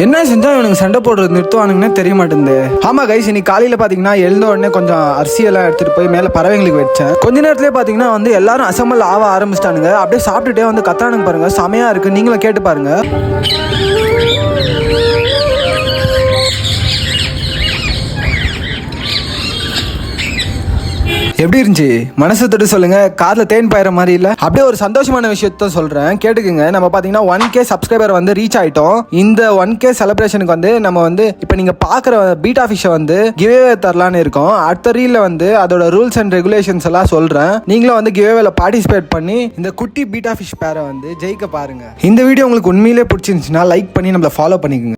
என்ன செஞ்சா இவனுக்கு சண்டை போடுறது நிறுத்துவானுங்கன்னு தெரிய மாட்டேங்குது. ஆமா கைஸ், இன்னைக்கு காலையில பாத்தீங்கன்னா எழுந்த உடனே கொஞ்சம் அரிசியெல்லாம் எடுத்துட்டு போய் மேல பறவைங்களுக்கு வச்சேன். கொஞ்ச நேரத்திலே பாத்தீங்கன்னா எல்லாரும் அசம்பல் ஆக ஆரம்பிச்சிட்டானுங்க. அப்படியே சாப்பிட்டுட்டே கத்தானுங்க பாருங்க, செமையா இருக்கு. நீங்களும் கேட்டு பாருங்க. எப்படி இருந்துச்சு? மனசை தொட்டு சொல்லுங்க. காதுல தேன் பாயிற மாதிரி இல்ல? அப்படியே ஒரு சந்தோஷமான விஷயத்த சொல்றேன், கேட்டுக்குங்க. நம்ம பாத்தீங்கன்னா 1K சப்ஸ்கிரைபர் ரீச் ஆயிட்டோம். இந்த 1K செலிப்ரேஷனுக்கு நம்ம இப்ப நீங்க பாக்குற பீட்டா ஃபிஷ் கிவ்அவே தரலான்னு இருக்கோம். அடுத்த ரீல்ல அதோட ரூல்ஸ் அண்ட் ரெகுலேஷன்ஸ் எல்லாம் சொல்றேன். நீங்களும் கிவ்அவேல பார்ட்டிசிபேட் பண்ணி இந்த குட்டி பீட்டா ஃபிஷ் பேரை ஜெயிக்க பாருங்க. இந்த வீடியோ உங்களுக்கு உண்மையிலே பிடிச்சிருந்துச்சுன்னா லைக் பண்ணி நம்மள ஃபாலோ பண்ணிக்கோங்க.